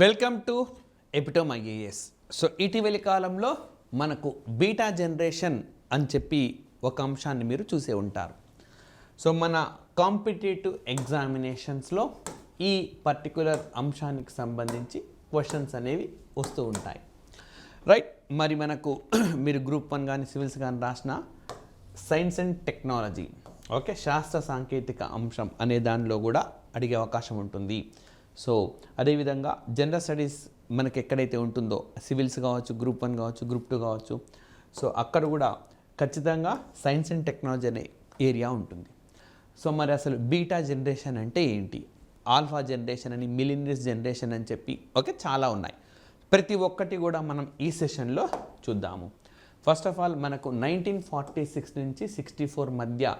Welcome to epitome IAS. So ఇటీవలి కాలంలో మనకు బీటా జనరేషన్ అని చెప్పి ఒక అంశాన్ని మీరు చూసే ఉంటారు. సో మన కాంపిటేటివ్ ఎగ్జామినేషన్స్లో ఈ పర్టికులర్ అంశానికి సంబంధించి క్వశ్చన్స్ అనేవి వస్తూ ఉంటాయి, రైట్. మరి మనకు మీరు గ్రూప్ 1 కానీ సివిల్స్ కానీ రాసిన సైన్స్ అండ్ టెక్నాలజీ, ఓకే, శాస్త్ర సాంకేతిక అంశం అనే దానిలో కూడా అడిగే అవకాశం ఉంటుంది. సో అదేవిధంగా జనరల్ స్టడీస్ మనకి ఎక్కడైతే ఉంటుందో సివిల్స్ కావచ్చు, గ్రూప్ 1 కావచ్చు, గ్రూప్ 2 కావచ్చు, సో అక్కడ కూడా ఖచ్చితంగా సైన్స్ అండ్ టెక్నాలజీ అనే ఏరియా ఉంటుంది. సో మరి అసలు బీటా జనరేషన్ అంటే ఏంటి, ఆల్ఫా జనరేషన్ అని, మిలీనియస్ జనరేషన్ అని చెప్పి ఓకే చాలా ఉన్నాయి. ప్రతి ఒక్కటి కూడా మనం ఈ సెషన్లో చూద్దాము. ఫస్ట్ ఆఫ్ ఆల్ మనకు 1946 నుంచి 64 మధ్య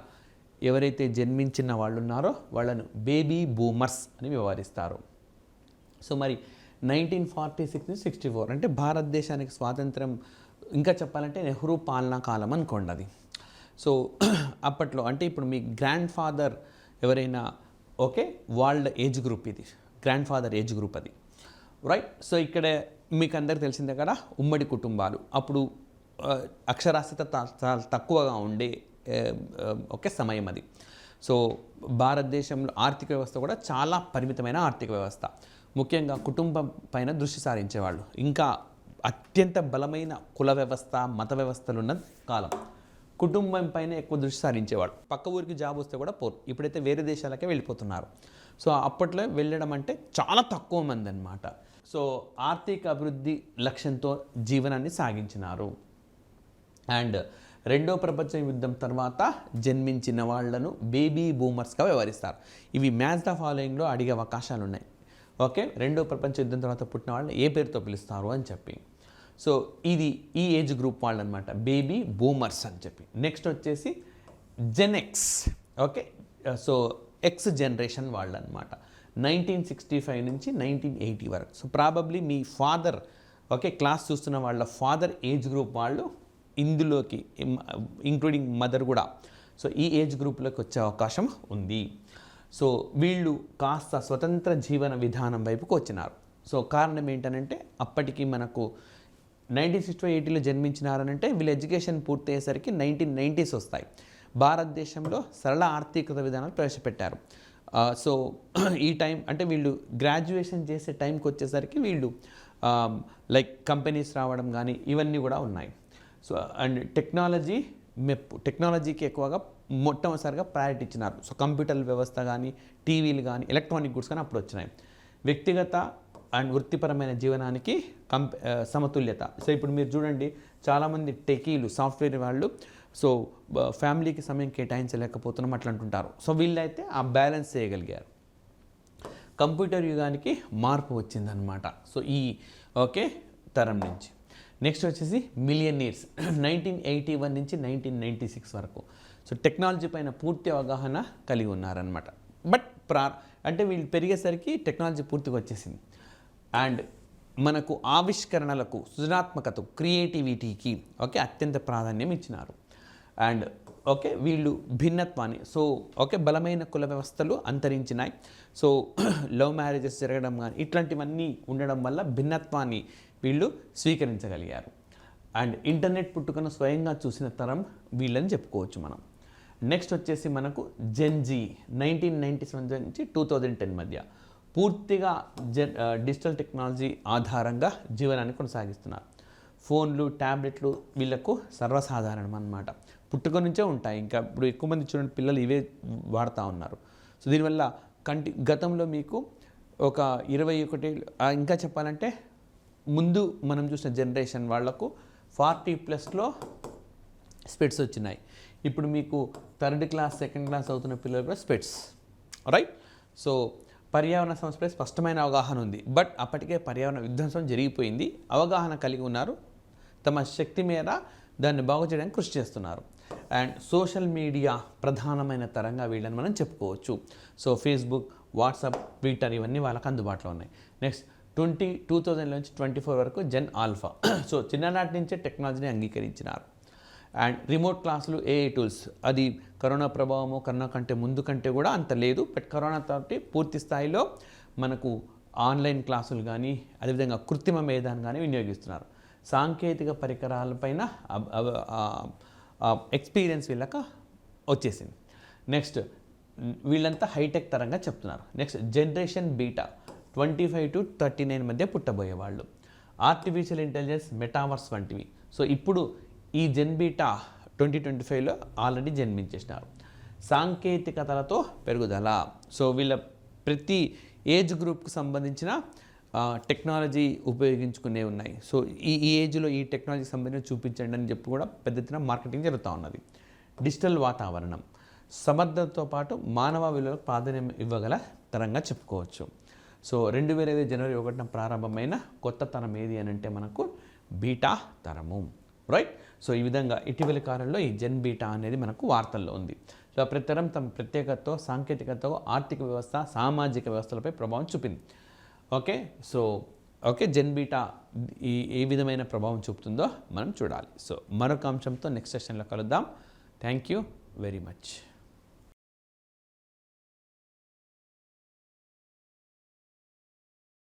ఎవరైతే జన్మించిన వాళ్ళు ఉన్నారో వాళ్ళను బేబీ బూమర్స్ అని వ్యవహరిస్తారు. సో మరి 1946 నుంచి 64 అంటే భారతదేశానికి స్వాతంత్రం, ఇంకా చెప్పాలంటే నెహ్రూ పాలనా కాలం అనుకోండి అది. సో అప్పట్లో అంటే ఇప్పుడు మీ గ్రాండ్ ఫాదర్ ఎవరైనా ఓకే వాళ్ళ ఏజ్ గ్రూప్, ఇది గ్రాండ్ ఫాదర్ ఏజ్ గ్రూప్ అది, రైట్. సో ఇక్కడ మీకు అందరికి తెలిసిందే కదా, ఉమ్మడి కుటుంబాలు అప్పుడు అక్షరాస్యత చాలా తక్కువగా ఉండే ఒకే సమయం అది. సో భారతదేశంలో ఆర్థిక వ్యవస్థ కూడా చాలా పరిమితమైన ఆర్థిక వ్యవస్థ, ముఖ్యంగా కుటుంబం పైన దృష్టి సారించేవాళ్ళు. ఇంకా అత్యంత బలమైన కుల వ్యవస్థ, మత వ్యవస్థలు ఉన్న కాలం. కుటుంబం పైన ఎక్కువ దృష్టి సారించేవాళ్ళు. పక్క ఊరికి జాబ్ వస్తే కూడా పోరు. ఇప్పుడైతే వేరే దేశాలకే వెళ్ళిపోతున్నారు. సో అప్పట్లో వెళ్ళడం అంటే చాలా తక్కువ మంది అన్నమాట. సో ఆర్థిక అభివృద్ధి లక్ష్యంతో జీవనాన్ని సాగించినారు. అండ్ రెండో ప్రపంచ యుద్ధం తర్వాత జన్మించిన వాళ్లను బేబీ బూమర్స్గా వ్యవహరిస్తారు. ఇవి మ్యాచ్ ద ఫాలోయింగ్లో అడిగే అవకాశాలు ఉన్నాయి. ఓకే, రెండో ప్రపంచ యుద్ధం తర్వాత పుట్టిన వాళ్ళని ఏ పేరుతో పిలుస్తారు అని చెప్పి. సో ఇది ఈ ఏజ్ గ్రూప్ వాళ్ళు అనమాట, బేబీ బూమర్స్ అని చెప్పి. నెక్స్ట్ వచ్చేసి జెన్ఎక్స్, ఓకే. సో ఎక్స్ జనరేషన్ వాళ్ళు అనమాట, 1965 నుంచి 1980 వరకు. సో ప్రాబబ్లీ మీ ఫాదర్ ఓకే క్లాస్ చూస్తున్న వాళ్ళ ఫాదర్ ఏజ్ గ్రూప్ వాళ్ళు ఇందులోకి, ఇంక్లూడింగ్ మదర్ కూడా, సో ఈ ఏజ్ గ్రూప్లోకి వచ్చే అవకాశం ఉంది. సో వీళ్ళు కాస్త స్వతంత్ర జీవన విధానం వైపుకు వచ్చినారు. సో కారణం ఏంటనంటే అప్పటికి మనకు 1960-80లో జన్మించినారనంటే వీళ్ళ ఎడ్యుకేషన్ పూర్తయ్యేసరికి 1990s వస్తాయి. భారతదేశంలో సరళ ఆర్థికత విధానాలు ప్రవేశపెట్టారు. సో ఈ టైం అంటే వీళ్ళు గ్రాడ్యుయేషన్ చేసే టైంకి వచ్చేసరికి వీళ్ళు లైక్ కంపెనీస్ రావడం కానీ ఇవన్నీ కూడా ఉన్నాయి. సో అండ్ టెక్నాలజీకి ఎక్కువగా మొట్టమొదటిసారిగా ప్రయారిటీ ఇచ్చినారు. సో కంప్యూటర్ వ్యవస్థ కానీ, టీవీలు కానీ, ఎలక్ట్రానిక్ గుడ్స్ కానీ అప్పుడు వచ్చినాయి. వ్యక్తిగత అండ్ వృత్తిపరమైన జీవనానికి సమతుల్యత. సో ఇప్పుడు మీరు చూడండి, చాలామంది టెకీలు, సాఫ్ట్వేర్ వాళ్ళు సో ఫ్యామిలీకి సమయం కేటాయించలేకపోతున్నాం అట్లా అంటుంటారు. సో వీళ్ళైతే ఆ బ్యాలెన్స్ చేయగలిగారు. కంప్యూటర్ యుగానికి మార్పు వచ్చిందనమాట. సో ఈ ఓకే తరం నుంచి. నెక్స్ట్ వచ్చేసి మిలియనీర్స్, 1981 నుంచి 1996 వరకు. సో టెక్నాలజీ పైన పూర్తి అవగాహన కలిగి ఉన్నారనమాట. బట్ అంటే వీళ్ళు పెరిగేసరికి టెక్నాలజీ పూర్తిగా వచ్చేసింది. అండ్ మనకు ఆవిష్కరణలకు, సృజనాత్మకత, క్రియేటివిటీకి ఓకే అత్యంత ప్రాధాన్యం ఇచ్చినారు. అండ్ ఓకే వీళ్ళు భిన్నత్వాన్ని, సో ఓకే బలమైన కుల వ్యవస్థలు అంతరించినాయి. సో లవ్ మ్యారేజెస్ జరగడం కానీ ఇట్లాంటివన్నీ ఉండడం వల్ల భిన్నత్వాన్ని వీళ్ళు స్వీకరించగలిగారు. అండ్ ఇంటర్నెట్ పుట్టుకను స్వయంగా చూసిన తరం వీళ్ళని చెప్పుకోవచ్చు మనం. నెక్స్ట్ వచ్చేసి మనకు జెన్జీ, 1997 నుంచి 2010 మధ్య పూర్తిగా డిజిటల్ టెక్నాలజీ ఆధారంగా జీవనాన్ని కొనసాగిస్తున్నారు. ఫోన్లు, ట్యాబ్లెట్లు వీళ్ళకు సర్వసాధారణం అన్నమాట, పుట్టుక నుంచే ఉంటాయి. ఇంకా ఇప్పుడు ఎక్కువ మంది చూడండి పిల్లలు ఇవే వాడుతూ ఉన్నారు. సో దీనివల్ల గతంలో మీకు ఒక 21, ఇంకా చెప్పాలంటే ముందు మనం చూసిన జనరేషన్ వాళ్లకు 40+లో స్పెట్స్ వచ్చినాయి. ఇప్పుడు మీకు 3rd క్లాస్, 2nd క్లాస్ అవుతున్న పిల్లలు కూడా స్పెట్స్, రైట్. సో పర్యావరణ సమస్యపై స్పష్టమైన అవగాహన ఉంది. బట్ అప్పటికే పర్యావరణ విధ్వంసం జరిగిపోయింది. అవగాహన కలిగి ఉన్నారు, తమ శక్తి మేర దాన్ని బాగు చేయడానికి కృషి చేస్తున్నారు. అండ్ సోషల్ మీడియా ప్రధానమైన తరంగా వీళ్ళని మనం చెప్పుకోవచ్చు. సో ఫేస్బుక్, వాట్సాప్, ట్విట్టర్ ఇవన్నీ వాళ్ళకి అందుబాటులో ఉన్నాయి. నెక్స్ట్ 2000 నుంచి 24 వరకు జెన్ ఆల్ఫా. సో చిన్ననాటి నుంచే టెక్నాలజీని అంగీకరించినారు. అండ్ రిమోట్ క్లాసులు, ఏఐ టూల్స్, అది కరోనా ప్రభావము, కరోనా కంటే ముందు కంటే కూడా అంత లేదు. బట్ కరోనా తోటి పూర్తి స్థాయిలో మనకు ఆన్లైన్ క్లాసులు కానీ అదేవిధంగా కృత్రిమ మేధాన్ని కానీ వినియోగిస్తున్నారు. సాంకేతిక పరికరాలపైన ఎక్స్పీరియన్స్ వీళ్ళకి వచ్చేసింది. నెక్స్ట్ వీళ్ళంతా హైటెక్ తరంగా చెప్తున్నారు. నెక్స్ట్ జనరేషన్ బీటా 25 to 39 మధ్య పుట్టబోయే వాళ్ళు, ఆర్టిఫిషియల్ ఇంటెలిజెన్స్, మెటావర్స్ వంటివి. సో ఇప్పుడు ఈ జెన్ బీటా 2025లో ఆల్రెడీ జన్మించేసినారు. సాంకేతికతలతో పెరుగుదల. సో వీళ్ళ ప్రతి ఏజ్ గ్రూప్కి సంబంధించిన టెక్నాలజీ ఉపయోగించుకునే ఉన్నాయి. సో ఈ ఏజ్లో ఈ టెక్నాలజీకి సంబంధించి చూపించండి అని చెప్పి కూడా పెద్ద ఎత్తున మార్కెటింగ్ జరుగుతూ ఉన్నది. డిజిటల్ వాతావరణం, సమర్థతతో పాటు మానవ విలువలకు ప్రాధాన్యం ఇవ్వగల తరంగా చెప్పుకోవచ్చు. సో 2005 జనవరి 1న ప్రారంభమైన కొత్త తరం ఏది అని అంటే మనకు బీటా తరము, రైట్. సో ఈ విధంగా ఇటీవలి కాలంలో ఈ జెన్ బీటా అనేది మనకు వార్తల్లో ఉంది. సో ప్రతి తరం తమ ప్రత్యేకతతో, సాంకేతికతతో ఆర్థిక వ్యవస్థ, సామాజిక వ్యవస్థలపై ప్రభావం చూపింది. ఓకే జెన్ బీటా ఏ విధమైన ప్రభావం చూపుతుందో మనం చూడాలి. సో మరొక అంశంతో నెక్స్ట్ సెషన్లో కలుద్దాం. Thank you very much.